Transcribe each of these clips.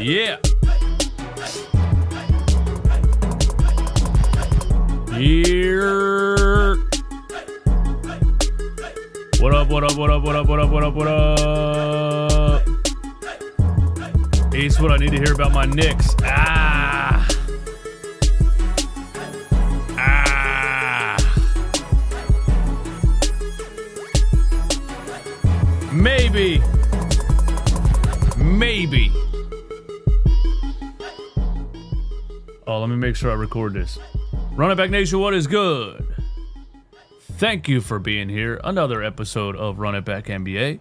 Yeah. Here. What up, what up, what up, what up, what up, what up, what up? Ace, what I need to hear about my Knicks. Maybe. Oh, let me make sure I record this. Run It Back Nation, what is good? Thank you for being here. Another episode of Run It Back NBA.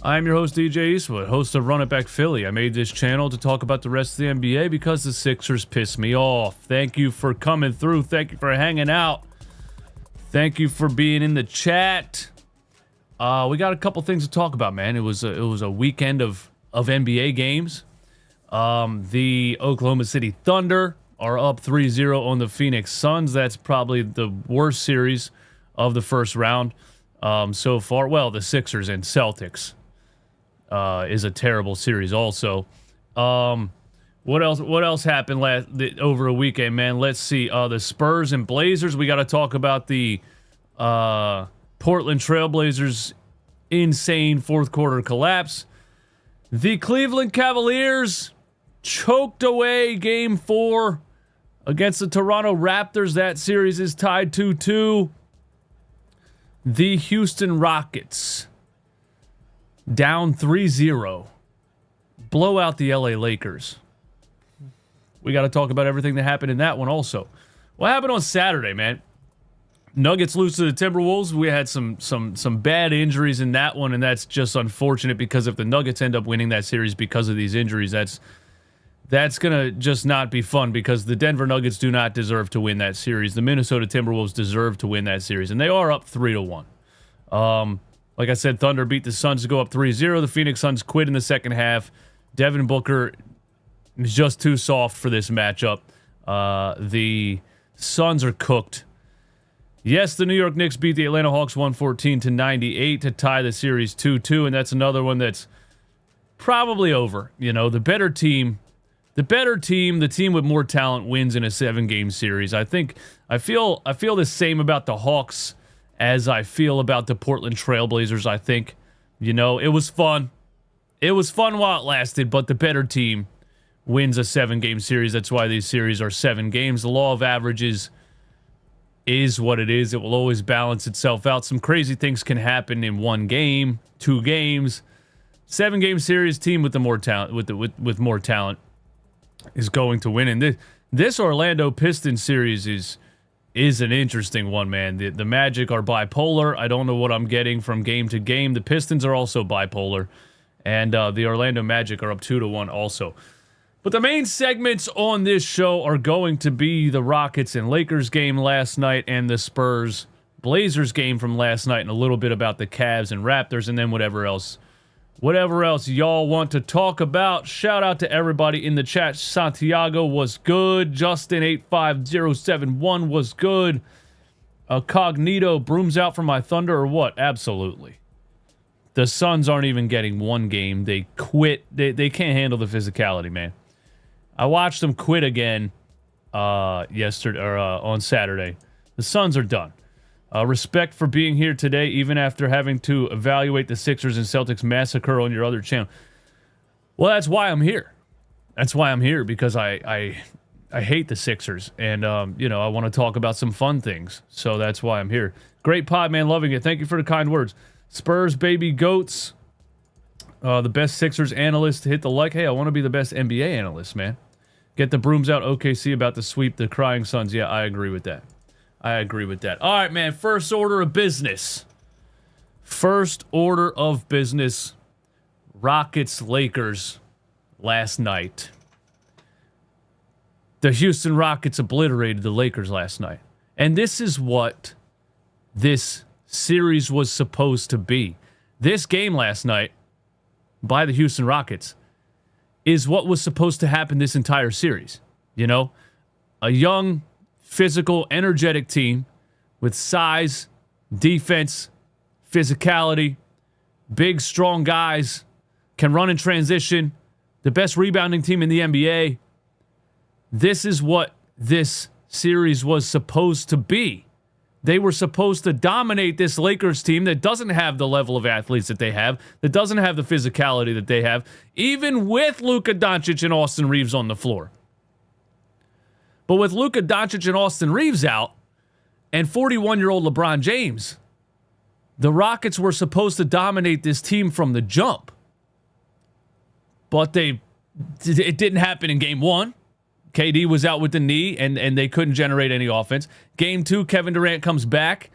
I'm your host, DJ Eastwood, host of Run It Back Philly. I made this channel to talk about the rest of the NBA because the Sixers piss me off. Thank you for coming through. Thank you for hanging out. Thank you for being in the chat. We got a couple things to talk about, man. It was a weekend of NBA games. The Oklahoma City Thunder are up 3-0 on the Phoenix Suns. That's probably the worst series of the first round so far. Well, the Sixers and Celtics is a terrible series also. What else happened over a weekend, man? Let's see. The Spurs and Blazers. We got to talk about the Portland Trailblazers' insane fourth quarter collapse. The Cleveland Cavaliers choked away Game 4 against the Toronto Raptors. That series is tied 2-2. The Houston Rockets down 3-0. Blow out the LA Lakers. We got to talk about everything that happened in that one also. What happened on Saturday, man? Nuggets lose to the Timberwolves. We had some bad injuries in that one, and that's just unfortunate because if the Nuggets end up winning that series because of these injuries, that's going to just not be fun because the Denver Nuggets do not deserve to win that series. The Minnesota Timberwolves deserve to win that series, and they are up 3-1. Like I said, Thunder beat the Suns to go up 3-0. The Phoenix Suns quit in the second half. Devin Booker is just too soft for this matchup. The Suns are cooked. Yes, the New York Knicks beat the Atlanta Hawks 114-98 to tie the series 2-2, and that's another one that's probably over. You know, the team with more talent wins in a 7-game series. I feel the same about the Hawks as I feel about the Portland Trailblazers. I think, you know, it was fun. It was fun while it lasted, but the better team wins a 7-game series. That's why these series are 7 games. The law of averages is what it is. It will always balance itself out. Some crazy things can happen in 1 game, 2 games. 7-game series, team with the more talent, with more talent, is going to win. And this Orlando Pistons series is an interesting one, man. The Magic are bipolar. I don't know what I'm getting from game to game. The Pistons are also bipolar, and the Orlando Magic are up 2-1 also. But the main segments on this show are going to be the Rockets and Lakers game last night and the Spurs Blazers game from last night, and a little bit about the Cavs and Raptors, and then whatever else y'all want to talk about. Shout out to everybody in the chat. Santiago was good. Justin85071 was good. Cognito, brooms out for my Thunder or what? Absolutely. The Suns aren't even getting 1 game. They quit. They can't handle the physicality, man. I watched them quit again yesterday or on Saturday. The Suns are done. Respect for being here today, even after having to evaluate the Sixers and Celtics massacre on your other channel. Well, that's why I'm here. That's why I'm here, because I hate the Sixers, and you know, I want to talk about some fun things. So that's why I'm here. Great pod, man. Loving it. Thank you for the kind words. Spurs baby goats. The best Sixers analyst to hit the like. Hey, I want to be the best NBA analyst, man. Get the brooms out, OKC, about to sweep the crying Suns. Yeah, I agree with that. I agree with that. All right, man. First order of business. Rockets, Lakers last night. The Houston Rockets obliterated the Lakers last night. And this is what this series was supposed to be. This game last night by the Houston Rockets is what was supposed to happen this entire series. You know, a young, physical, energetic team with size, defense, physicality, big, strong guys, can run in transition, the best rebounding team in the NBA. This is what this series was supposed to be. They were supposed to dominate this Lakers team that doesn't have the level of athletes that they have, that doesn't have the physicality that they have, even with Luka Doncic and Austin Reeves on the floor. But with Luka Doncic and Austin Reeves out, and 41-year-old LeBron James, the Rockets were supposed to dominate this team from the jump. But it didn't happen in game 1. KD was out with the knee, and they couldn't generate any offense. Game 2, Kevin Durant comes back,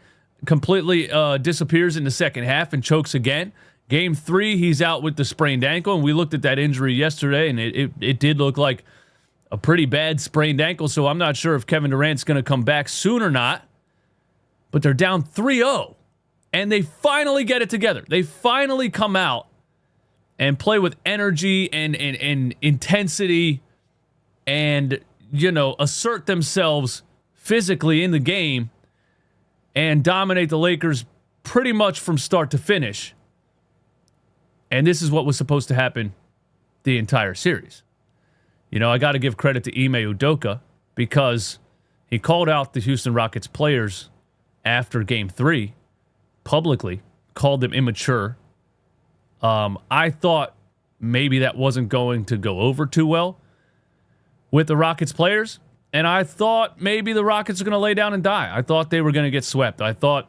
completely disappears in the second half and chokes again. Game 3, he's out with the sprained ankle, and we looked at that injury yesterday, and it did look like a pretty bad sprained ankle, so I'm not sure if Kevin Durant's going to come back soon or not. But they're down 3-0, and they finally get it together. They finally come out and play with energy and intensity and, assert themselves physically in the game and dominate the Lakers pretty much from start to finish. And this is what was supposed to happen the entire series. I got to give credit to Ime Udoka because he called out the Houston Rockets players after Game 3 publicly, called them immature. I thought maybe that wasn't going to go over too well with the Rockets players, and I thought maybe the Rockets are going to lay down and die. I thought they were going to get swept. I thought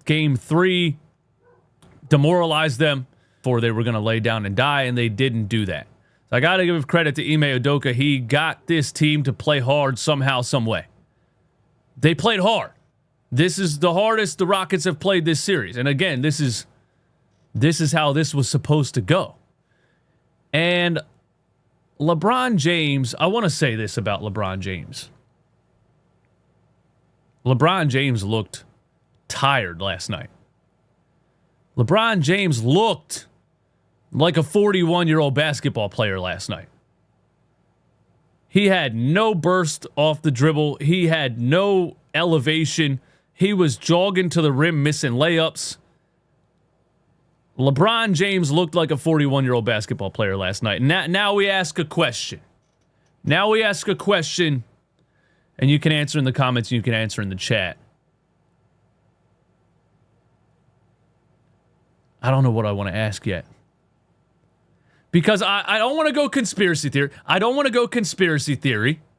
Game 3 demoralized them before they were going to lay down and die, and they didn't do that. So I got to give credit to Ime Udoka. He got this team to play hard somehow, some way. They played hard. This is the hardest the Rockets have played this series. And again, this is how this was supposed to go. And LeBron James, I want to say this about LeBron James. LeBron James looked tired last night. LeBron James looked like a 41-year-old basketball player last night. He had no burst off the dribble. He had no elevation. He was jogging to the rim, missing layups. LeBron James looked like a 41-year-old basketball player last night. Now we ask a question. And you can answer in the comments, and you can answer in the chat. I don't know what I want to ask yet. Because I don't want to go conspiracy theory.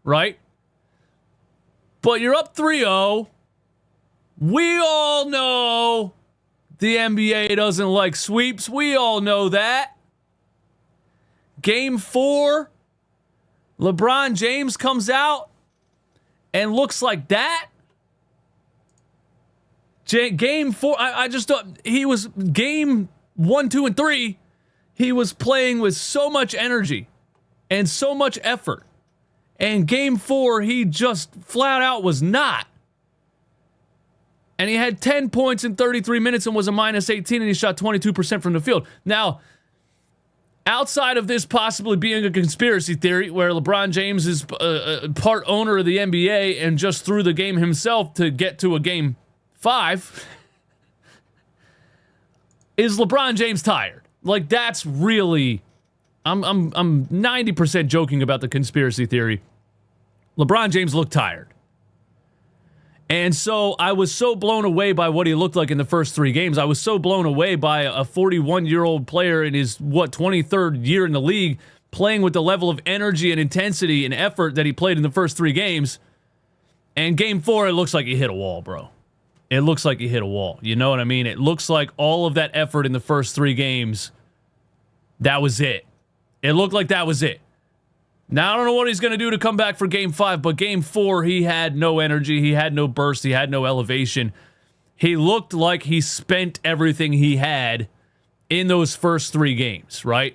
Right? But you're up 3-0. We all know the NBA doesn't like sweeps. We all know that. Game 4, LeBron James comes out and looks like that. Game 4, I just thought he was game 1, 2, and 3. He was playing with so much energy and so much effort. And game 4, he just flat out was not. And he had 10 points in 33 minutes and was a minus 18, and he shot 22% from the field. Now, outside of this possibly being a conspiracy theory where LeBron James is part owner of the NBA and just threw the game himself to get to a game 5, is LeBron James tired? Like, that's really, I'm 90% joking about the conspiracy theory. LeBron James looked tired. And so I was so blown away by what he looked like in the first 3 games. I was so blown away by a 41-year-old player in his, 23rd year in the league, playing with the level of energy and intensity and effort that he played in the first 3 games. And game 4, it looks like he hit a wall, bro. It looks like he hit a wall. You know what I mean? It looks like all of that effort in the first 3 games, that was it. It looked like that was it. Now, I don't know what he's going to do to come back for game 5, but game 4, he had no energy. He had no burst. He had no elevation. He looked like he spent everything he had in those first 3 games, right?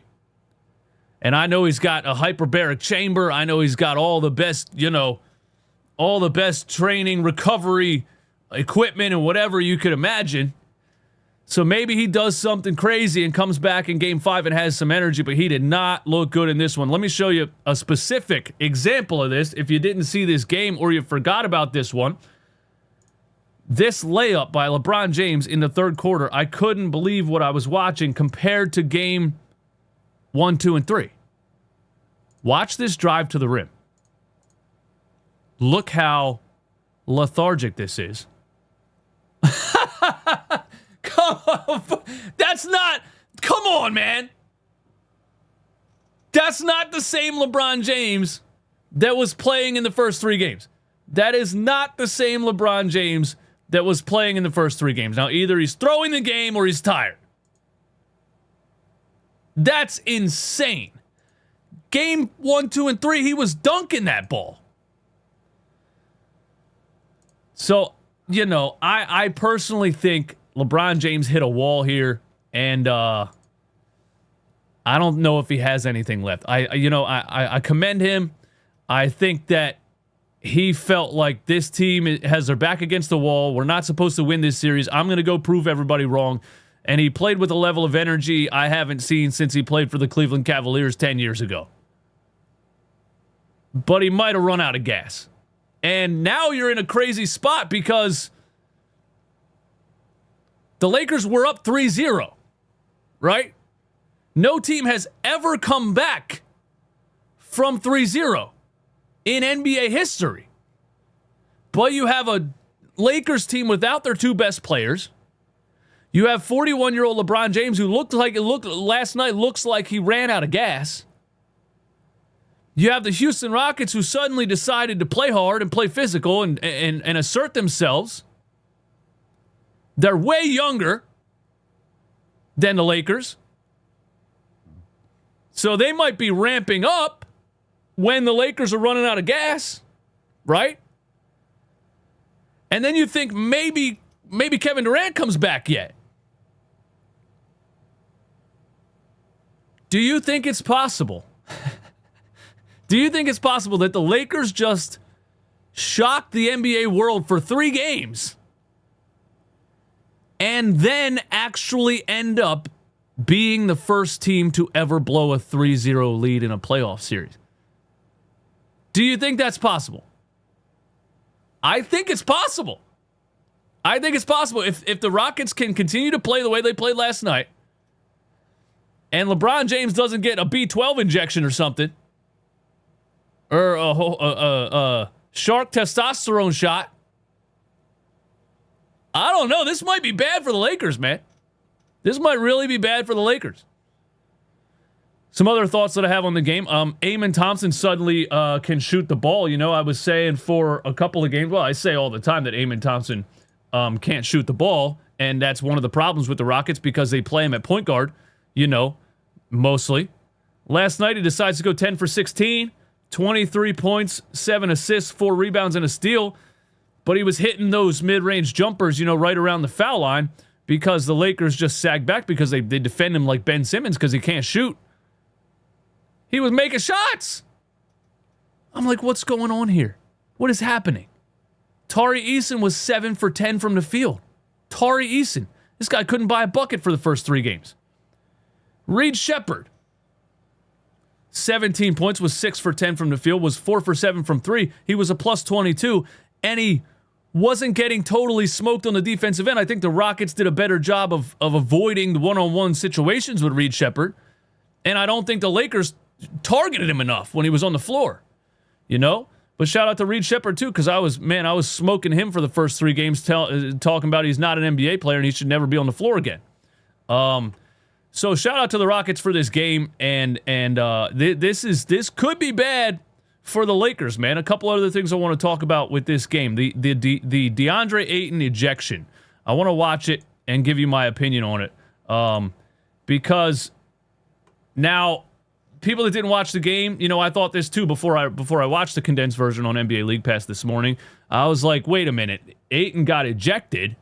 And I know he's got a hyperbaric chamber. I know he's got all the best, all the best training, recovery equipment and whatever you could imagine. So maybe he does something crazy and comes back in game 5 and has some energy, but he did not look good in this one. Let me show you a specific example of this. If you didn't see this game or you forgot about this one, this layup by LeBron James in the third quarter, I couldn't believe what I was watching compared to game 1, 2, and 3. Watch this drive to the rim. Look how lethargic this is. Come on. Come on, man. That's not the same LeBron James that was playing in the first 3 games. That is not the same LeBron James that was playing in the first 3 games. Now, either he's throwing the game or he's tired. That's insane. Game 1, 2, and 3, he was dunking that ball. So, I personally think LeBron James hit a wall here, and I don't know if he has anything left. I commend him. I think that he felt like this team has their back against the wall. We're not supposed to win this series. I'm going to go prove everybody wrong. And he played with a level of energy I haven't seen since he played for the Cleveland Cavaliers 10 years ago. But he might have run out of gas. And now you're in a crazy spot because the Lakers were up 3-0, right? No team has ever come back from 3-0 in NBA history. But you have a Lakers team without their 2 best players. You have 41-year-old LeBron James who looks like he ran out of gas. You have the Houston Rockets who suddenly decided to play hard and play physical and assert themselves. They're way younger than the Lakers. So they might be ramping up when the Lakers are running out of gas, right? And then you think maybe Kevin Durant comes back yet. Do you think it's possible? Do you think it's possible that the Lakers just shocked the NBA world for 3 games and then actually end up being the first team to ever blow a 3-0 lead in a playoff series? Do you think that's possible? I think it's possible. I think it's possible. If the Rockets can continue to play the way they played last night and LeBron James doesn't get a B12 injection or something, or a shark testosterone shot, I don't know. This might be bad for the Lakers, man. This might really be bad for the Lakers. Some other thoughts that I have on the game. Amen Thompson suddenly can shoot the ball. I was saying for a couple of games, well, I say all the time that Amen Thompson can't shoot the ball, and that's one of the problems with the Rockets because they play him at point guard, mostly. Last night he decides to go 10 for 16. 23 points, 7 assists, 4 rebounds, and a steal. But he was hitting those mid-range jumpers, right around the foul line because the Lakers just sag back because they defend him like Ben Simmons because he can't shoot. He was making shots. I'm like, what's going on here? What is happening? Tari Eason was 7 for 10 from the field. Tari Eason. This guy couldn't buy a bucket for the first 3 games. Reed Shepherd. 17 points, was 6 for 10 from the field, was 4 for 7 from 3. He was a plus 22, and he wasn't getting totally smoked on the defensive end. I think the Rockets did a better job of avoiding the one-on-one situations with Reed Shepherd, and I don't think the Lakers targeted him enough when he was on the floor, But shout out to Reed Shepherd, too, because I was smoking him for the first 3 games, talking about he's not an NBA player and he should never be on the floor again. So shout out to the Rockets for this game, and this could be bad for the Lakers, man. A couple other things I want to talk about with this game. The DeAndre Ayton ejection. I want to watch it and give you my opinion on it, because now people that didn't watch the game, I thought this too before I watched the condensed version on NBA League Pass this morning. I was like, wait a minute, Ayton got ejected.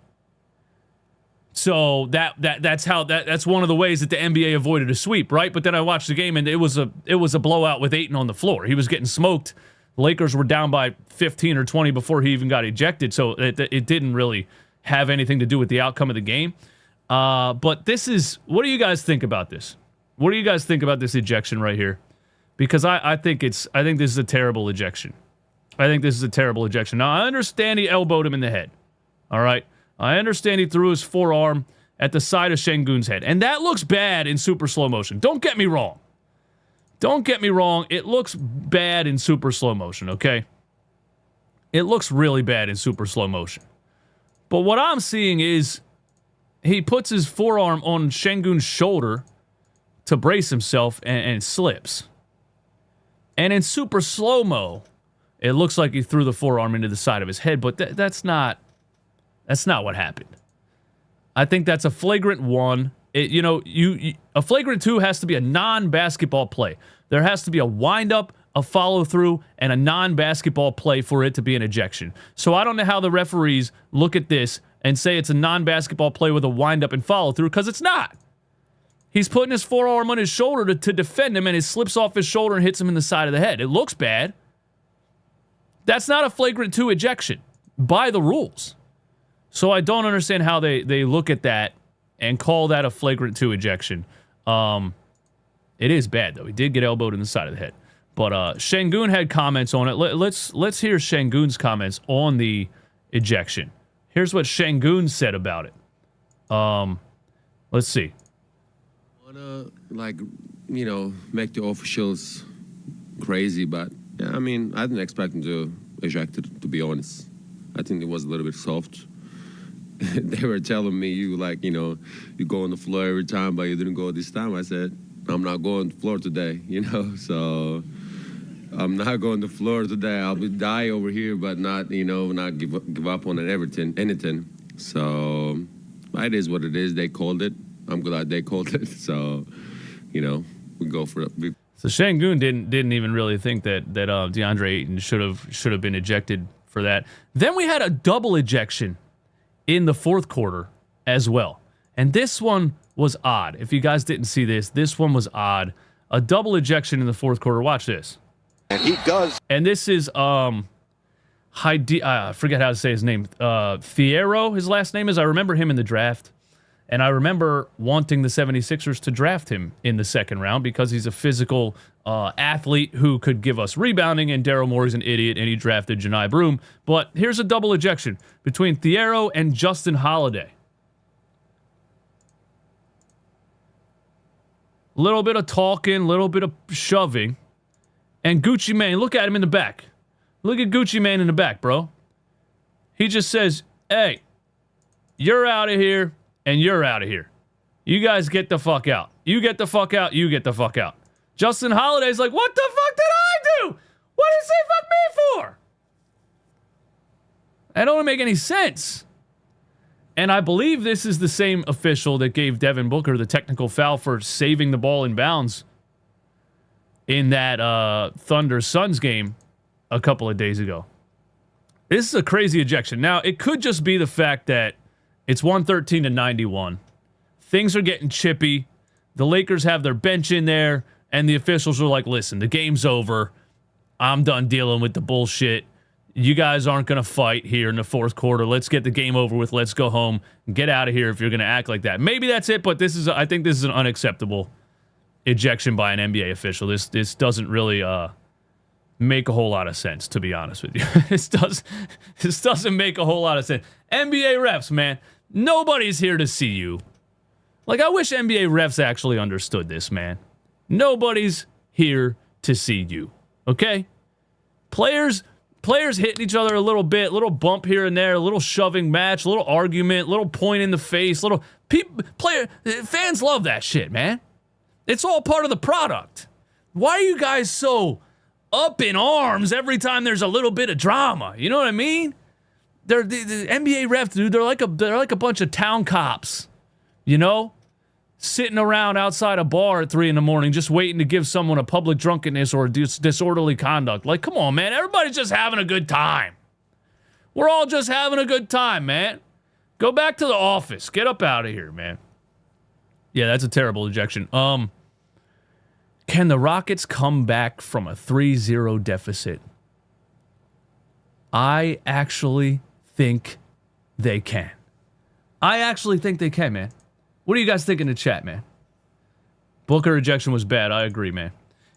So that's one of the ways that the NBA avoided a sweep, right? But then I watched the game and it was a blowout with Ayton on the floor. He was getting smoked. The Lakers were down by 15 or 20 before he even got ejected. So it didn't really have anything to do with the outcome of the game. But what do you guys think about this? What do you guys think about this ejection right here? Because I think this is a terrible ejection. I think this is a terrible ejection. Now I understand he elbowed him in the head. All right. I understand he threw his forearm at the side of Şengün's head. And that looks bad in super slow motion. Don't get me wrong. Don't get me wrong. It looks bad in super slow motion, okay? It looks really bad in super slow motion. But what I'm seeing is he puts his forearm on Şengün's shoulder to brace himself and slips. And in super slow-mo, it looks like he threw the forearm into the side of his head, but that's not what happened. I think that's a flagrant 1. A flagrant 2 has to be a non-basketball play. There has to be a wind-up, a follow-through, and a non-basketball play for it to be an ejection. So I don't know how the referees look at this and say it's a non-basketball play with a wind-up and follow-through, because it's not. He's putting his forearm on his shoulder to defend him, and it slips off his shoulder and hits him in the side of the head. It looks bad. That's not a flagrant 2 ejection by the rules. So I don't understand how they look at that and call that a flagrant 2 ejection. It is bad, though. He did get elbowed in the side of the head. But Şengün had comments on it. Let's hear Şengün's comments on the ejection. Here's what Şengün said about it. Let's see. Wanna make the officials crazy, but yeah, I mean, I didn't expect him to eject it, to be honest. I think it was a little bit soft. They were telling me you go on the floor every time, but you didn't go this time. I said, I'm not going to the floor today, so I'm not going to the floor today. I'll die over here, but not give up on anything. So it is what it is. They called it. I'm glad they called it. So, we go for it. So Şengün didn't even really think that DeAndre Ayton should have been ejected for that. Then we had a double ejection in the fourth quarter as well. And this one was odd. If you guys didn't see this one was odd. A double ejection in the fourth quarter. Watch this. And he does. And this is I forget how to say his name. Fierro, his last name is. I remember him in the draft. And I remember wanting the 76ers to draft him in the second round because he's a physical athlete who could give us rebounding, and Daryl Morey's an idiot, and he drafted Janai Broom. But here's a double ejection between Fierro and Justin Holiday. Little bit of talking, little bit of shoving. And Gucci Mane, look at him in the back. Look at Gucci Mane in the back, bro. He just says, hey, you're out of here. And you're out of here. You guys get the fuck out. You get the fuck out. You get the fuck out. Justin Holiday's like, what the fuck did I do? What did he say fuck me for? That don't make any sense. And I believe this is the same official that gave Devin Booker the technical foul for saving the ball in bounds in that Thunder-Suns game a couple of days ago. This is a crazy ejection. Now, it could just be the fact that it's 113-91. Things are getting chippy. The Lakers have their bench in there, and the officials are like, listen, the game's over. I'm done dealing with the bullshit. You guys aren't going to fight here in the fourth quarter. Let's get the game over with. Let's go home. Get out of here if you're going to act like that. Maybe that's it, but I think this is an unacceptable ejection by an NBA official. This doesn't really make a whole lot of sense, to be honest with you. This doesn't make a whole lot of sense. NBA refs, man. Nobody's here to see you. Like, I wish NBA refs actually understood this, man. Nobody's here to see you. Okay? Players hitting each other a little bit, little bump here and there, a little shoving match, a little argument, little point in the face, fans love that shit, man. It's all part of the product. Why are you guys so up in arms every time there's a little bit of drama? You know what I mean? The NBA refs, dude. They're like a bunch of town cops, sitting around outside a bar at 3 a.m, just waiting to give someone a public drunkenness or disorderly conduct. Like, come on, man. Everybody's just having a good time. We're all just having a good time, man. Go back to the office. Get up out of here, man. Yeah, that's a terrible ejection. Can the Rockets come back from a 3-0 deficit? I actually think they can. I actually think they can, man. What do you guys think in the chat, man? Booker ejection was bad. I agree, man.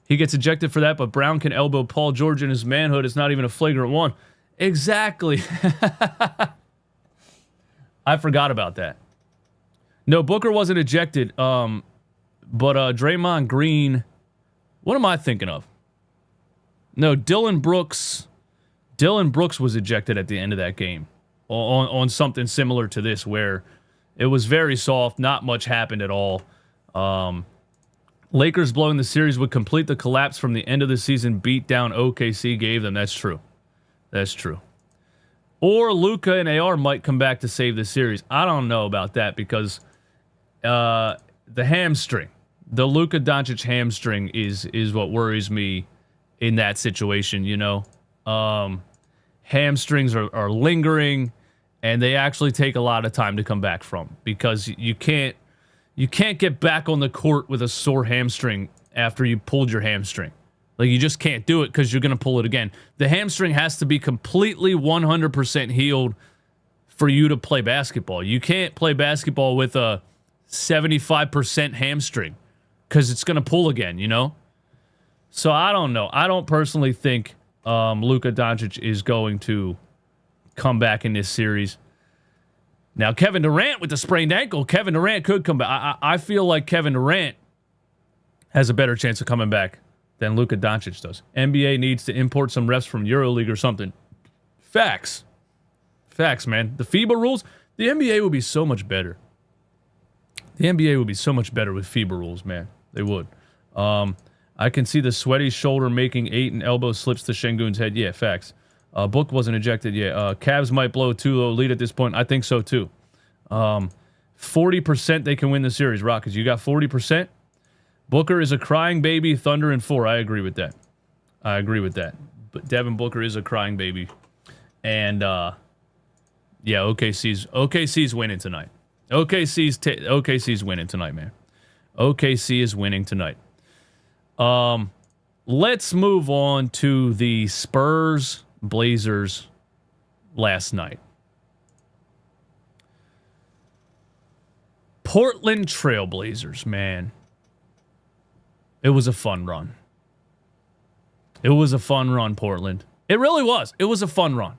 He gets ejected for that, but Brown can elbow Paul George in his manhood. It's not even a flagrant one. Exactly. I forgot about that. No, Booker wasn't ejected. But Draymond Green What am I thinking of? No, Dylan Brooks was ejected at the end of that game on something similar to this, where it was very soft, not much happened at all. Lakers blowing the series would complete the collapse from the end of the season beat down OKC gave them. That's true. That's true. Or Luka and AR might come back to save the series. I don't know about that because the hamstring, the Luka Doncic hamstring is what worries me in that situation, you know. Hamstrings are lingering, and they actually take a lot of time to come back from, because you can't get back on the court with a sore hamstring after you pulled your hamstring. Like, you just can't do it because you're going to pull it again. The hamstring has to be completely 100% healed for you to play basketball. You can't play basketball with a 75% hamstring because it's going to pull again, you know? So I don't know. I don't personally think Luka Doncic is going to come back in this series. Now, Kevin Durant with the sprained ankle, Kevin Durant could come back. I feel like Kevin Durant has a better chance of coming back than Luka Doncic does. NBA needs to import some refs from EuroLeague or something. Facts. Facts, man. The FIBA rules, the NBA would be so much better. The NBA would be so much better with FIBA rules, man. They would. I can see the sweaty shoulder making 8 and elbow slips to Şengün's head. Yeah, facts. Book wasn't ejected yet. Cavs might blow a 2-0 lead at this point. I think so, too. 40% they can win the series. Rockets, you got 40%? Booker is a crying baby. Thunder in 4. I agree with that. But Devin Booker is a crying baby. And, yeah, OKC's winning tonight. OKC's winning tonight, man. OKC is winning tonight. Let's move on to the Spurs Blazers last night. Portland Trailblazers, man. It was a fun run. It was a fun run, Portland. It really was. It was a fun run.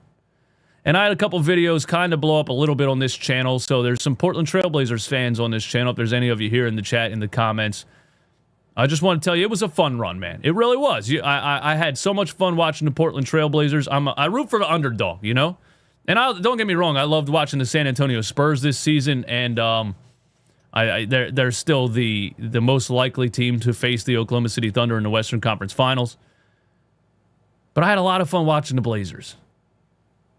And I had a couple videos kind of blow up a little bit on this channel, so there's some Portland Trailblazers fans on this channel. If there's any of you here in the chat, in the comments, I just want to tell you, it was a fun run, man. It really was. I had so much fun watching the Portland Trailblazers. I root for the underdog, you know? And don't get me wrong, I loved watching the San Antonio Spurs this season, and they're still the most likely team to face the Oklahoma City Thunder in the Western Conference Finals. But I had a lot of fun watching the Blazers.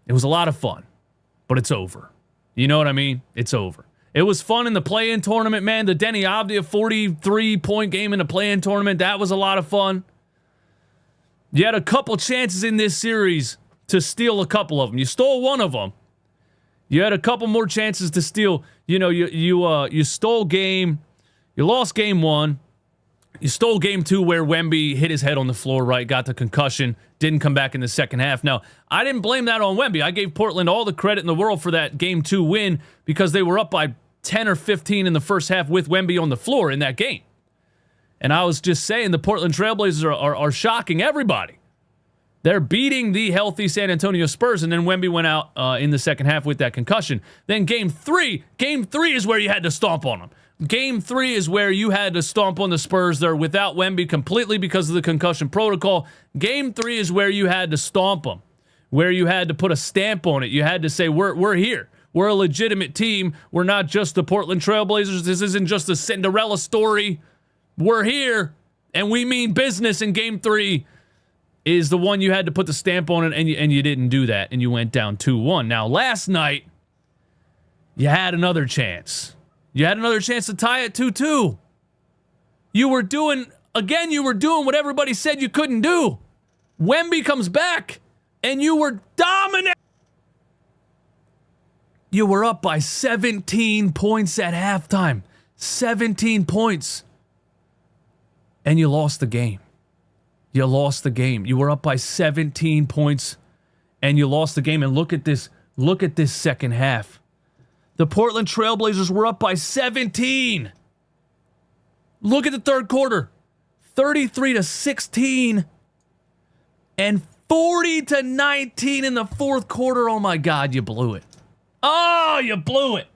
It was a lot of fun, but it's over. You know what I mean? It's over. It was fun in the play-in tournament, man. The Denny Avdia 43-point game in the play-in tournament, that was a lot of fun. You had a couple chances in this series to steal a couple of them. You stole one of them. You had a couple more chances to steal. You know, you stole game. You lost game 1. You stole game 2 where Wemby hit his head on the floor, right? Got the concussion. Didn't come back in the second half. Now, I didn't blame that on Wemby. I gave Portland all the credit in the world for that game 2 win because they were up by 10 or 15 in the first half with Wemby on the floor in that game. And I was just saying the Portland Trailblazers are shocking everybody. They're beating the healthy San Antonio Spurs, and then Wemby went out in the second half with that concussion. Then game 3 is where you had to stomp on them. Game 3 is where you had to stomp on the Spurs there without Wemby completely because of the concussion protocol. Game 3 is where you had to stomp them, where you had to put a stamp on it. You had to say, we're here. We're a legitimate team. We're not just the Portland Trailblazers. This isn't just a Cinderella story. We're here, and we mean business. In game 3 is the one you had to put the stamp on it, and you didn't do that, and you went down 2-1. Now, last night, you had another chance. You had another chance to tie it 2-2. You were doing what everybody said you couldn't do. Wemby comes back, and you were dominant. You were up by 17 points at halftime. 17 points. And you lost the game. You lost the game. You were up by 17 points, and you lost the game. And look at this. Look at this second half. The Portland Trailblazers were up by 17. Look at the third quarter. 33-16 and 40-19 in the fourth quarter. Oh my God, you blew it. Oh, you blew it.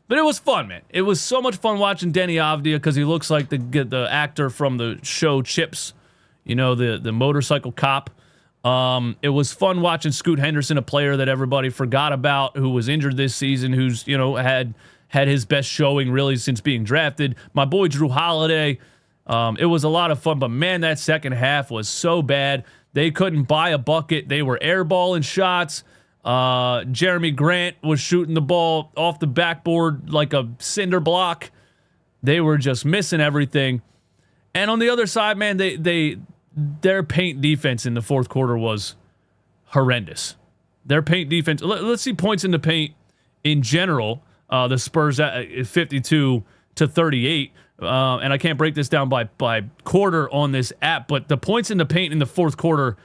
But it was fun, man. It was so much fun watching Denny Avdia because he looks like the actor from the show Chips the motorcycle cop. It was fun watching Scoot Henderson, a player that everybody forgot about, who was injured this season, who's, had his best showing really since being drafted. My boy Drew Holiday. It was a lot of fun, but man, that second half was so bad. They couldn't buy a bucket. They were airballing shots. Jeremy Grant was shooting the ball off the backboard like a cinder block. They were just missing everything. And on the other side, man, their paint defense in the fourth quarter was horrendous. Their paint defense. Let's see points in the paint in general. The Spurs at 52-38. And I can't break this down by quarter on this app, but the points in the paint in the fourth quarter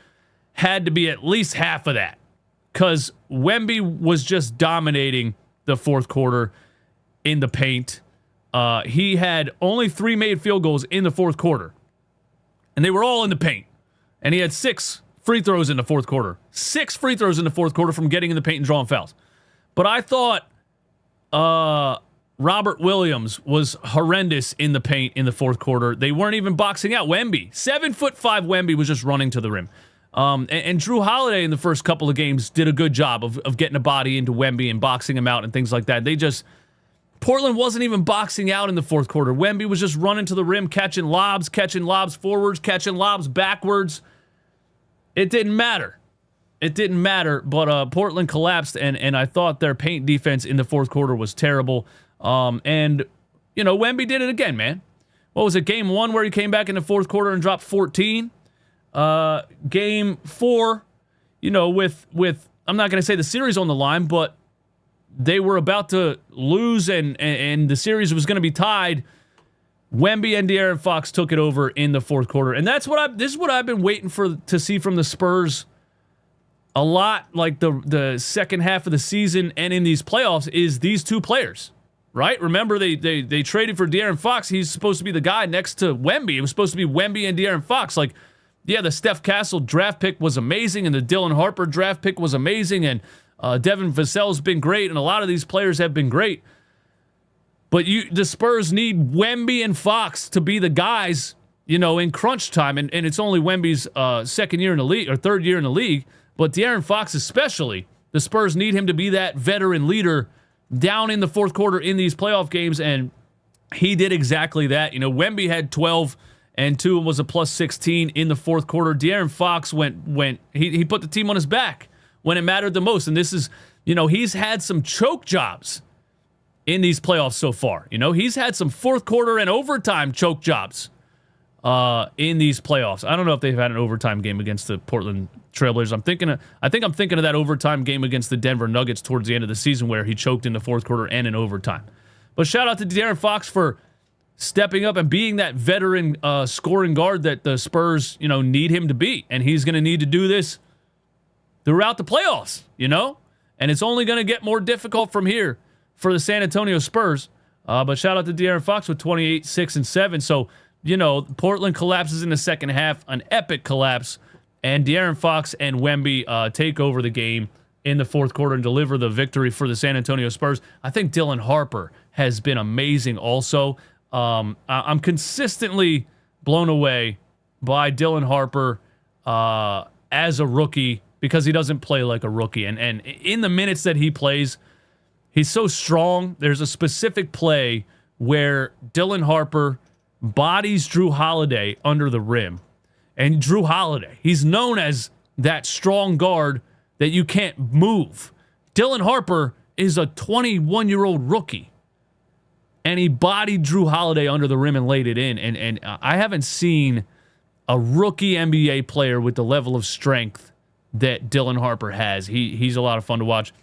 had to be at least half of that, because Wemby was just dominating the fourth quarter in the paint. He had only 3 made field goals in the fourth quarter, and they were all in the paint. And he had 6 free throws in the fourth quarter. 6 free throws in the fourth quarter from getting in the paint and drawing fouls. But I thought Robert Williams was horrendous in the paint in the fourth quarter. They weren't even boxing out Wemby. 7'5" Wemby was just running to the rim. And Drew Holiday in the first couple of games did a good job of getting a body into Wemby and boxing him out and things like that. Portland wasn't even boxing out in the fourth quarter. Wemby was just running to the rim, catching lobs forwards, catching lobs backwards. It didn't matter. But Portland collapsed, and I thought their paint defense in the fourth quarter was terrible. And Wemby did it again, man. What was it, game 1 where he came back in the fourth quarter and dropped 14? Game 4, with I'm not going to say the series on the line, but they were about to lose and the series was going to be tied. Wemby and De'Aaron Fox took it over in the fourth quarter. And this is what I've been waiting to see from the Spurs a lot, like the second half of the season and in these playoffs, is these two players, right? Remember, they traded for De'Aaron Fox. He's supposed to be the guy next to Wemby. It was supposed to be Wemby and De'Aaron Fox. Like, yeah, the Steph Castle draft pick was amazing, and the Dylan Harper draft pick was amazing, and Devin Vassell's been great, and a lot of these players have been great. But the Spurs need Wemby and Fox to be the guys, in crunch time. And it's only Wemby's second year in the league, or third year in the league. But De'Aaron Fox especially, the Spurs need him to be that veteran leader down in the fourth quarter in these playoff games, and he did exactly that. Wemby had 12 and 2 and was a plus 16 in the fourth quarter. De'Aaron Fox he put the team on his back when it mattered the most. And this is, he's had some choke jobs in these playoffs so far. He's had some fourth quarter and overtime choke jobs in these playoffs. I don't know if they've had an overtime game against the Portland Trailblazers. I think I'm thinking of that overtime game against the Denver Nuggets towards the end of the season where he choked in the fourth quarter and in overtime. But shout out to De'Aaron Fox for stepping up and being that veteran scoring guard that the Spurs, need him to be. And he's going to need to do this throughout the playoffs, And it's only going to get more difficult from here for the San Antonio Spurs. But shout out to De'Aaron Fox with 28, 6, and 7. So, Portland collapses in the second half, an epic collapse. And De'Aaron Fox and Wemby take over the game in the fourth quarter and deliver the victory for the San Antonio Spurs. I think Dylan Harper has been amazing also. I'm consistently blown away by Dylan Harper as a rookie because he doesn't play like a rookie. And in the minutes that he plays, he's so strong. There's a specific play where Dylan Harper bodies Drew Holiday under the rim. And Drew Holiday, he's known as that strong guard that you can't move. Dylan Harper is a 21-year-old rookie. And he bodied Drew Holiday under the rim and laid it in. And I haven't seen a rookie NBA player with the level of strength that Dylan Harper has. He's a lot of fun to watch.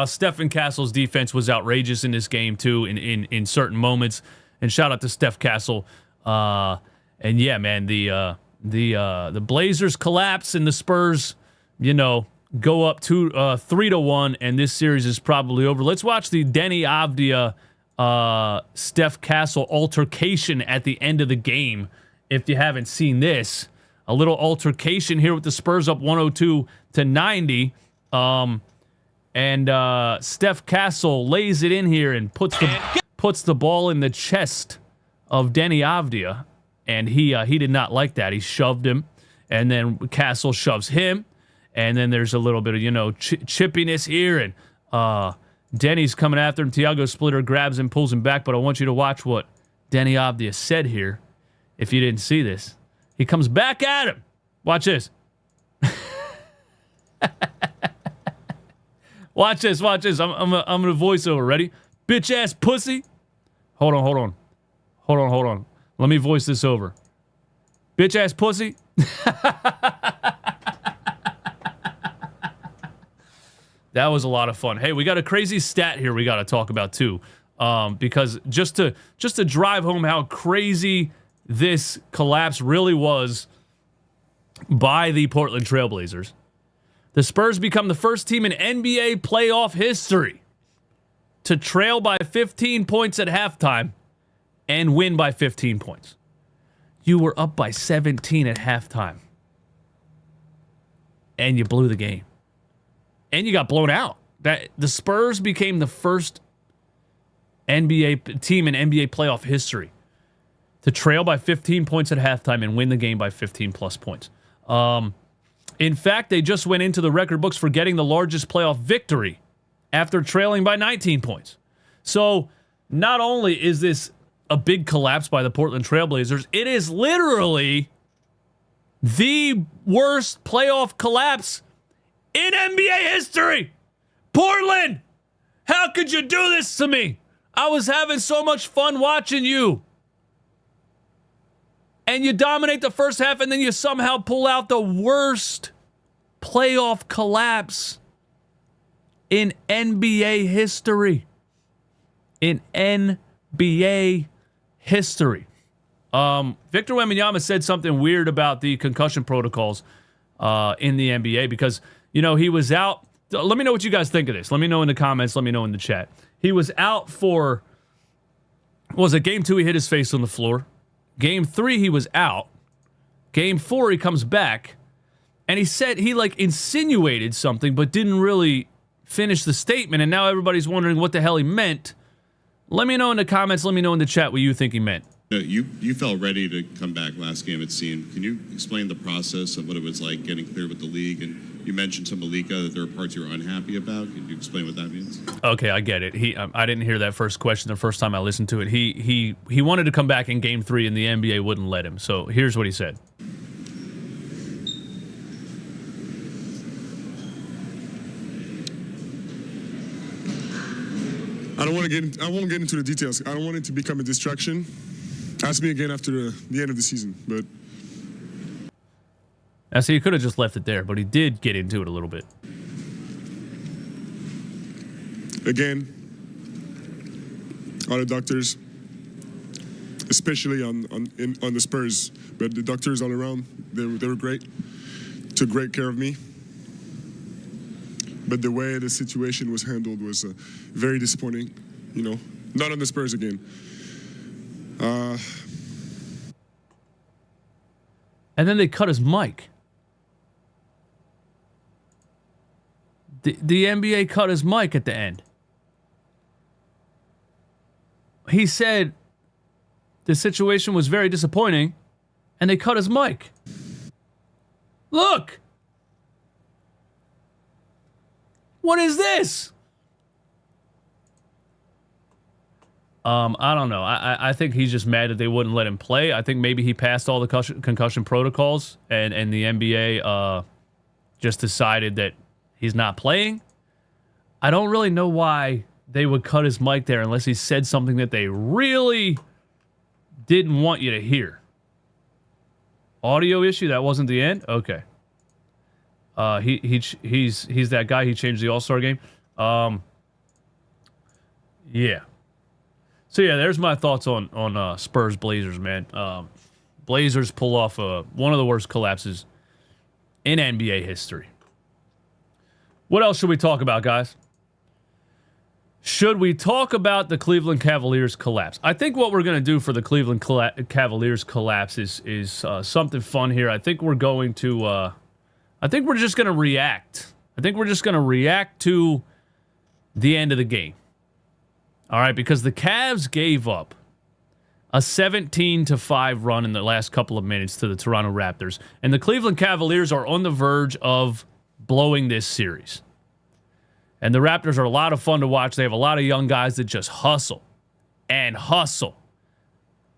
Stephen Castle's defense was outrageous in this game, too, in certain moments. And shout out to Steph Castle. And yeah, man, the Blazers collapse and the Spurs, go up 3-1, and this series is probably over. Let's watch the Denny Avdia Steph Castle altercation at the end of the game. If you haven't seen this, a little altercation here with the Spurs up 102-90. And Steph Castle lays it in here and puts the ball in the chest of Denny Avdia. and he did not like that. He shoved him, and then Castle shoves him, and then there's a little bit of chippiness here, and Denny's coming after him. Thiago Splitter grabs him, pulls him back, but I want you to watch what Denny Avdia said here. If you didn't see this, he comes back at him. Watch this. Watch this. I'm gonna voice over. Ready? Bitch ass pussy. Hold on. Let me voice this over. Bitch ass pussy. That was a lot of fun. Hey, we got a crazy stat here we got to talk about too, because just to drive home how crazy this collapse really was by the Portland Trailblazers. The Spurs become the first team in NBA playoff history to trail by 15 points at halftime and win by 15 points. You were up by 17 at halftime, and you blew the game. And you got blown out. The Spurs became the first NBA team in NBA playoff history to trail by 15 points at halftime and win the game by 15 plus points. In fact, they just went into the record books for getting the largest playoff victory after trailing by 19 points. So not only is this a big collapse by the Portland Trailblazers, it is literally the worst playoff collapse in NBA history. Portland, how could you do this to me? I was having so much fun watching you. And you dominate the first half, and then you somehow pull out the worst playoff collapse in NBA history. In NBA history. Victor Wembanyama said something weird about the concussion protocols in the NBA because, he was out. Let me know what you guys think of this. Let me know in the comments. Let me know in the chat. He was out for, was it game 2? He hit his face on the floor. Game 3, he was out. Game 4, he comes back. And he said he insinuated something, but didn't really finish the statement. And now everybody's wondering what the hell he meant. Let me know in the comments. Let me know in the chat what you think he meant. You felt ready to come back last game, it seemed. Can you explain the process of what it was like getting cleared with the league? And you mentioned to Malika that there were parts you were unhappy about. Can you explain what that means? Okay, I get it. I didn't hear that first question the first time I listened to it. He wanted to come back in game 3, and the NBA wouldn't let him. So here's what he said. I won't get into the details. I don't want it to become a distraction. Ask me again after the end of the season. But I see, he could have just left it there, but he did get into it a little bit. Again, all the doctors, especially on the Spurs, but the doctors all around, they were great. Took great care of me. But the way the situation was handled was very disappointing. Not on the Spurs again. And then they cut his mic. The NBA cut his mic at the end. He said the situation was very disappointing, and they cut his mic. Look! What is this? I don't know. I think he's just mad that they wouldn't let him play. I think maybe he passed all the concussion protocols, and the NBA just decided that he's not playing. I don't really know why they would cut his mic there unless he said something that they really didn't want you to hear. Audio issue? That wasn't the end? Okay. He's that guy. He changed the All-Star game. Yeah. So yeah, there's my thoughts on Spurs Blazers, man. Blazers pull off one of the worst collapses in NBA history. What else should we talk about, guys? Should we talk about the Cleveland Cavaliers collapse? I think what we're going to do for the Cleveland Cavaliers collapse is something fun here. I think we're going to. I think we're just going to react. I think we're just going to react to the end of the game. All right, because the Cavs gave up a 17-5 run in the last couple of minutes to the Toronto Raptors. And the Cleveland Cavaliers are on the verge of blowing this series. And the Raptors are a lot of fun to watch. They have a lot of young guys that just hustle and hustle.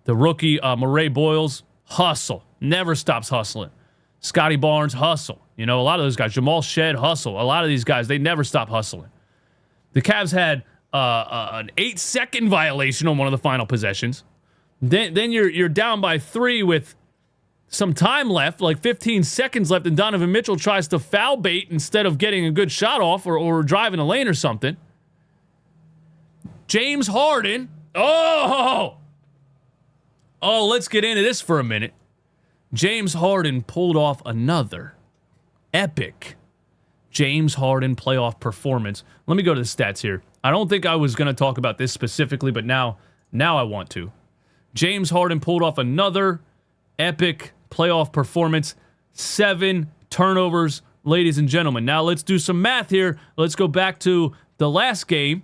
The rookie, Murray Boyles, hustle. Never stops hustling. Scotty Barnes, hustle. You know, a lot of those guys. Jamal Shed, hustle. A lot of these guys, they never stop hustling. The Cavs had an 8-second violation on one of the final possessions. Then you're down by 3 with some time left, like 15 seconds left, and Donovan Mitchell tries to foul bait instead of getting a good shot off or driving a lane or something. James Harden. Oh, let's get into this for a minute. James Harden pulled off another epic James Harden playoff performance. Let me go to the stats here. I don't think I was going to talk about this specifically, but now I want to. James Harden pulled off another epic playoff performance. 7 turnovers, ladies and gentlemen. Now let's do some math here. Let's go back to the last game,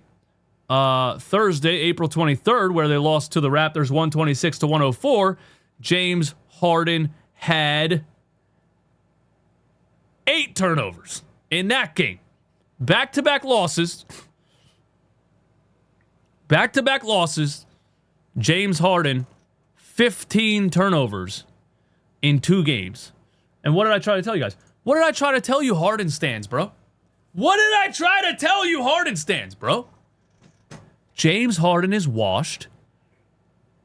Thursday, April 23rd, where they lost to the Raptors 126-104. James Harden had 8 turnovers in that game. Back-to-back losses. Back-to-back losses. James Harden, 15 turnovers in 2 games. And what did I try to tell you guys? What did I try to tell you Harden stands, bro? What did I try to tell you Harden stands, bro? James Harden is washed.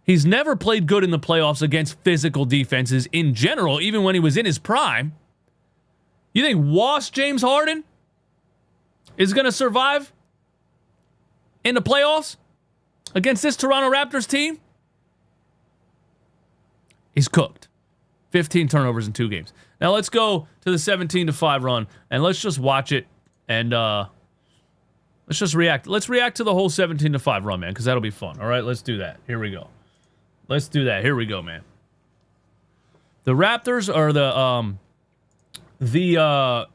He's never played good in the playoffs against physical defenses in general, even when he was in his prime. You think washed James Harden is going to survive in the playoffs against this Toronto Raptors team? He's cooked. 15 turnovers in 2 games. Now let's go to the 17-5 run, and let's just watch it, and let's just react. Let's react to the whole 17-5 run, man, because that'll be fun. All right, let's do that. Here we go. Let's do that. Here we go, man. The Raptors are the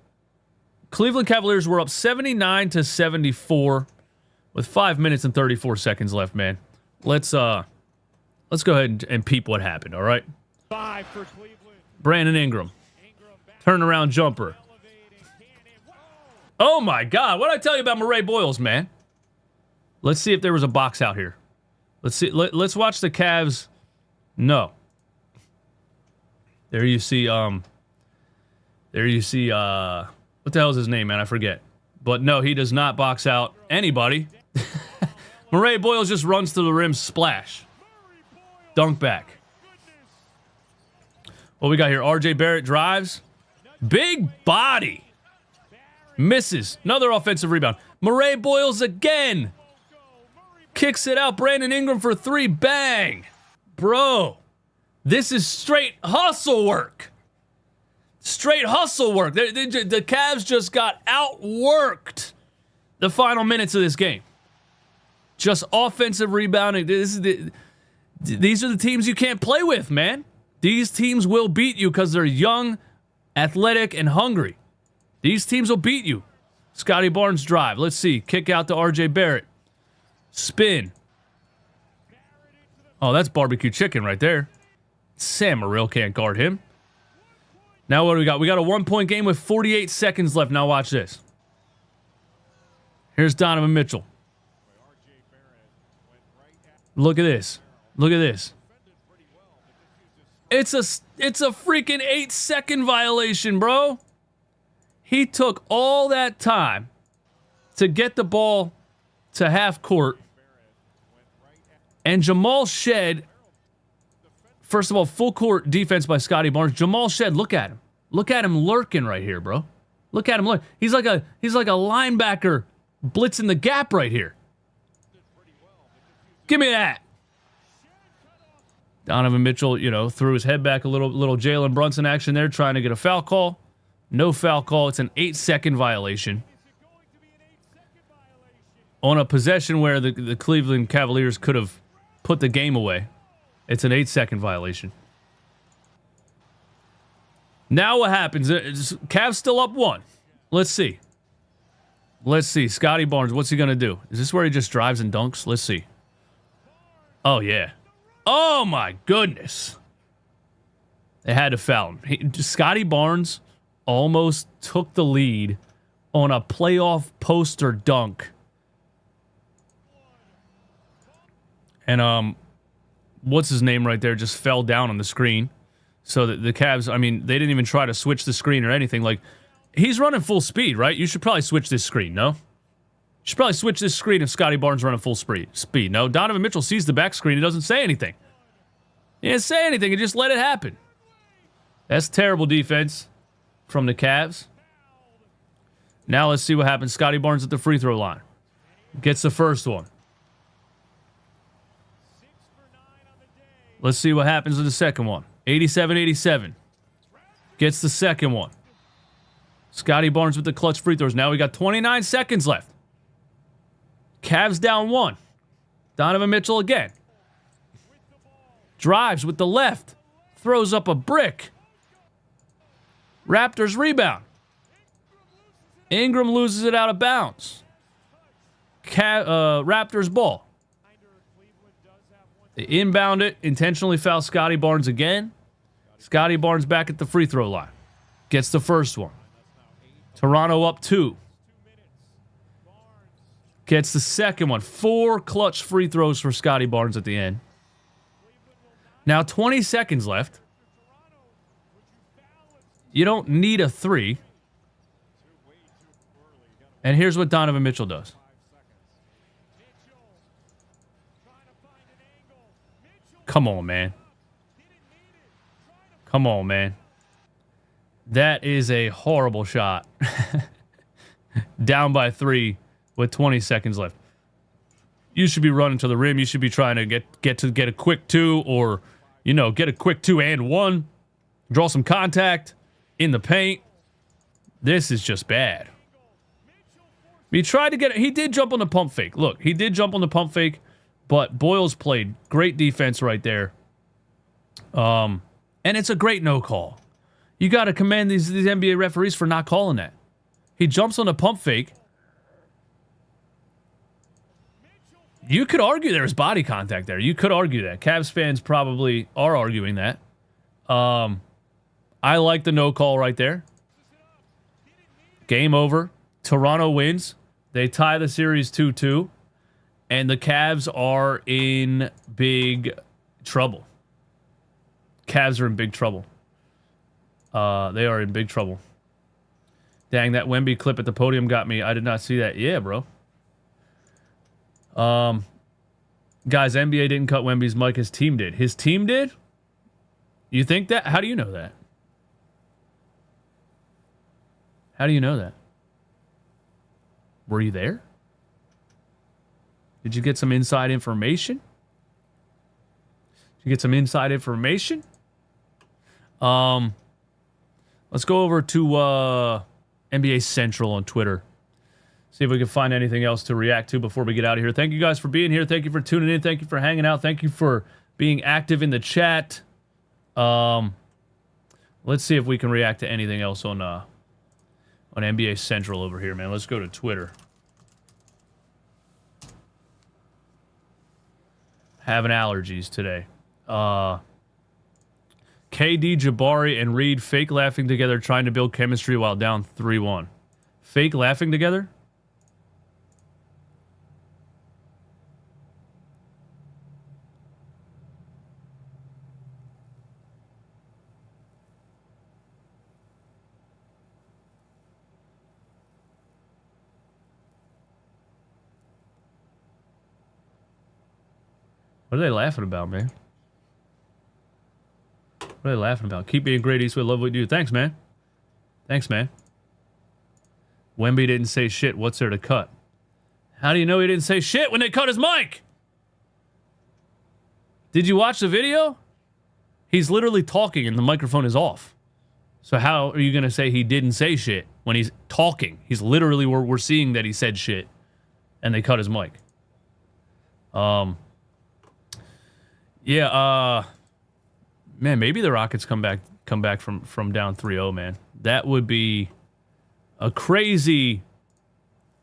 Cleveland Cavaliers were up 79-74 with 5 minutes and 34 seconds left, man. Let's go ahead and peep what happened, all right? 5 for Cleveland. Brandon Ingram. Turnaround jumper. Oh my God, what did I tell you about Murray Boyles, man? Let's see if there was a box out here. Let's see. Let's watch the Cavs. No. There you see, what the hell is his name, man? I forget. But no, he does not box out anybody. Murray Boyles just runs to the rim, splash. Dunk back. What we got here? RJ Barrett drives. Big body. Misses. Another offensive rebound. Murray Boyles again. Kicks it out. Brandon Ingram for 3. Bang. Bro, this is straight hustle work. Straight hustle work. The Cavs just got outworked the final minutes of this game. Just offensive rebounding. These are the teams you can't play with, man. These teams will beat you because they're young, athletic, and hungry. These teams will beat you. Scotty Barnes drive. Let's see. Kick out to RJ Barrett. Spin. Oh, that's barbecue chicken right there. Sam Morril can't guard him. Now what do we got? We got a 1-point game with 48 seconds left. Now watch this. Here's Donovan Mitchell. Look at this. Look at this. It's a freaking 8-second violation, bro. He took all that time to get the ball to half court. And Jamal Shed, first of all, full court defense by Scotty Barnes. Jamal Shed, look at him. Look at him lurking right here, bro. Look at him look. He's like a linebacker blitzing the gap right here. Give me that. Donovan Mitchell, threw his head back a little Jalen Brunson action there, trying to get a foul call. No foul call. It's an 8-second violation. On a possession where the Cleveland Cavaliers could have put the game away. It's an 8-second violation. Now what happens? Cavs still up 1. Let's see. Let's see. Scotty Barnes, what's he going to do? Is this where he just drives and dunks? Let's see. Oh, yeah. Oh, my goodness. They had to foul him. Scotty Barnes almost took the lead on a playoff poster dunk. And, what's his name right there just fell down on the screen. So that the Cavs, I mean, they didn't even try to switch the screen or anything. Like, he's running full speed, right? You should probably switch this screen, no? You should probably switch this screen if Scotty Barnes running full speed. No, Donovan Mitchell sees the back screen. He doesn't say anything. He didn't say anything. He just let it happen. That's terrible defense from the Cavs. Now let's see what happens. Scotty Barnes at the free throw line. Gets the first one. Let's see what happens with the second one. 87-87. Gets the second one. Scotty Barnes with the clutch free throws. Now we got 29 seconds left. Cavs down 1. Donovan Mitchell again. Drives with the left. Throws up a brick. Raptors rebound. Ingram loses it out of bounds. Raptors ball. They inbound it. Intentionally foul Scotty Barnes again. Scotty Barnes back at the free throw line. Gets the first one. Toronto up 2. Gets the second one. 4 clutch free throws for Scotty Barnes at the end. Now 20 seconds left. You don't need a 3. And here's what Donovan Mitchell does. Come on, man. Come on, man. That is a horrible shot. Down by 3 with 20 seconds left. You should be running to the rim. You should be trying to get a quick 2 or, get a quick 2 and 1. Draw some contact in the paint. This is just bad. He tried to he did jump on the pump fake. Look, he did jump on the pump fake, but Boyles played great defense right there. And it's a great no call. You got to commend these NBA referees for not calling that. He jumps on the pump fake. You could argue there's body contact there. You could argue that. Cavs fans probably are arguing that. I like the no call right there. Game over. Toronto wins. They tie the series 2-2. And the Cavs are in big trouble. Cavs are in big trouble. They are in big trouble. Dang, that Wemby clip at the podium got me. I did not see that. Yeah, bro. Guys, NBA didn't cut Wemby's mic. His team did. His team did? You think that? How do you know that? How do you know that? Were you there? Did you get some inside information? Did you get some inside information? Let's go over to NBA Central on Twitter. See if we can find anything else to react to before we get out of here. Thank you guys for being here. Thank you for tuning in. Thank you for hanging out. Thank you for being active in the chat. Let's see if we can react to anything else on NBA Central over here, man. Let's go to Twitter. Having allergies today. KD, Jabari, and Reed fake laughing together, trying to build chemistry while down 3-1. Fake laughing together? What are they laughing about, man? What are they laughing about? Keep being great, Eastwood. Love what you do. Thanks, man. Thanks, man. Wemby didn't say shit. What's there to cut? How do you know he didn't say shit when they cut his mic? Did you watch the video? He's literally talking and the microphone is off. So how are you going to say he didn't say shit when he's talking? He's literally, we're seeing that he said shit and they cut his mic. Yeah, man, maybe the Rockets come back from down 3-0, man. That would be a crazy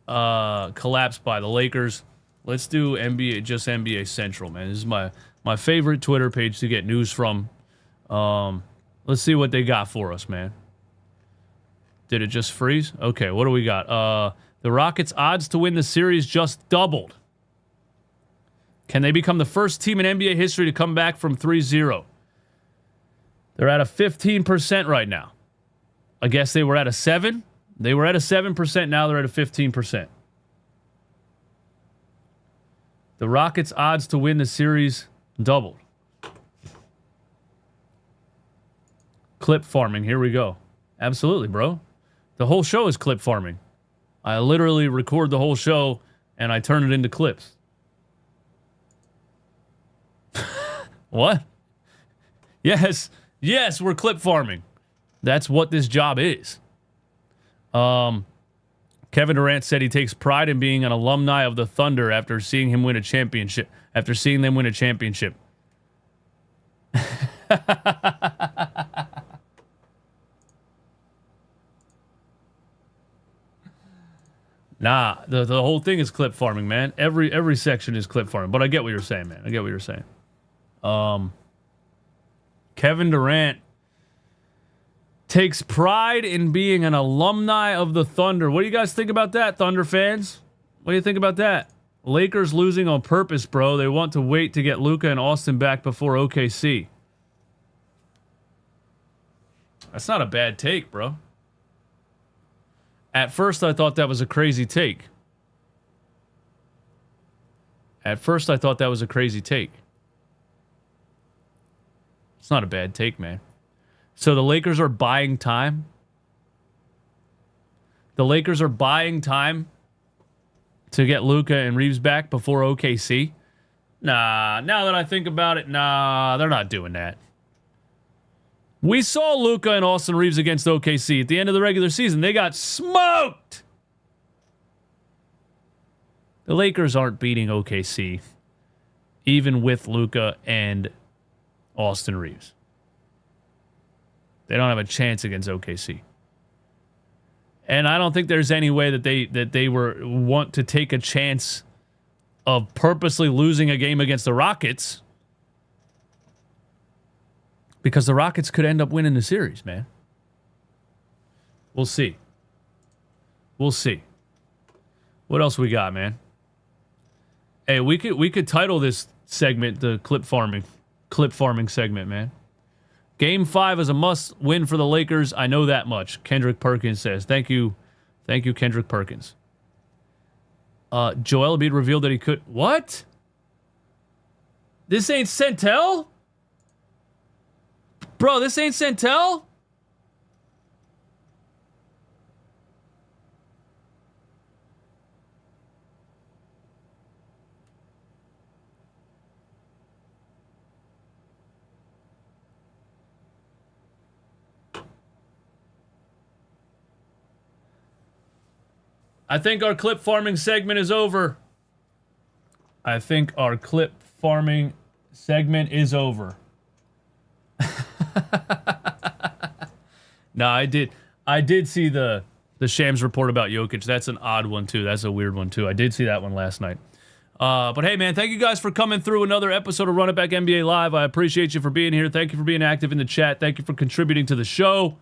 collapse by the Lakers. Let's do NBA Central, man. This is my My favorite Twitter page to get news from. Let's see what they got for us, man. Did it just freeze? Okay, what do we got? The Rockets' odds to win the series just doubled. Can they become the first team in NBA history to come back from 3-0? They're at a 15% right now. I guess they were at a 7. They were at a 7%. Now they're at a 15%. The Rockets' odds to win the series doubled. Clip farming. Here we go. Absolutely, bro. The whole show is clip farming. I literally record the whole show and I turn it into clips. What? Yes, we're clip farming. That's what this job is. Kevin Durant said he takes pride in being an alumni of the Thunder after seeing them win a championship. Nah, the whole thing is clip farming, man. Every section is clip farming. But I get what you're saying, man. I get what you're saying. Kevin Durant takes pride in being an alumni of the Thunder. What do you guys think about that, Thunder fans? What do you think about that? Lakers losing on purpose, bro. They want to wait to get Luka and Austin back before OKC. That's not a bad take, bro. At first, I thought that was a crazy take. It's not a bad take, man. So the Lakers are buying time. The Lakers are buying time to get Luka and Reeves back before OKC. Nah, now that I think about it, nah, they're not doing that. We saw Luka and Austin Reeves against OKC at the end of the regular season. They got smoked. The Lakers aren't beating OKC, even with Luka and Austin Reeves. They don't have a chance against OKC. And I don't think there's any way that they want to take a chance of purposely losing a game against the Rockets, because the Rockets could end up winning the series, man. We'll see. What else we got, man? Hey, we could title this segment the clip farming segment, man. Game 5 is a must win for the Lakers. I know that much. Kendrick Perkins says. Thank you, Kendrick Perkins. Joel Embiid revealed that he could. What? This ain't Centel? Bro, this ain't Centel? I think our clip farming segment is over. No, I did see the Shams report about Jokic. That's an odd one too. That's a weird one too. I did see that one last night. But hey, man, thank you guys for coming through another episode of Run It Back NBA Live. I appreciate you for being here. Thank you for being active in the chat. Thank you for contributing to the show.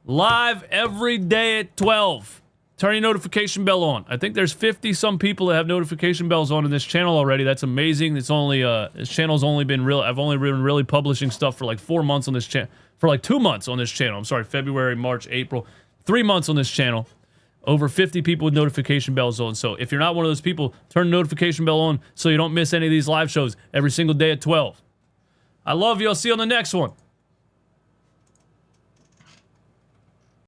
Live every day at 12. Turn your notification bell on. I think there's 50-some people that have notification bells on in this channel already. That's amazing. It's only this channel's only been real. I've only been really publishing stuff for like 4 months on this channel. For like 2 months on this channel. I'm sorry, February, March, April. 3 months on this channel. Over 50 people with notification bells on. So if you're not one of those people, turn the notification bell on so you don't miss any of these live shows every single day at 12. I love you. I'll see you on the next one.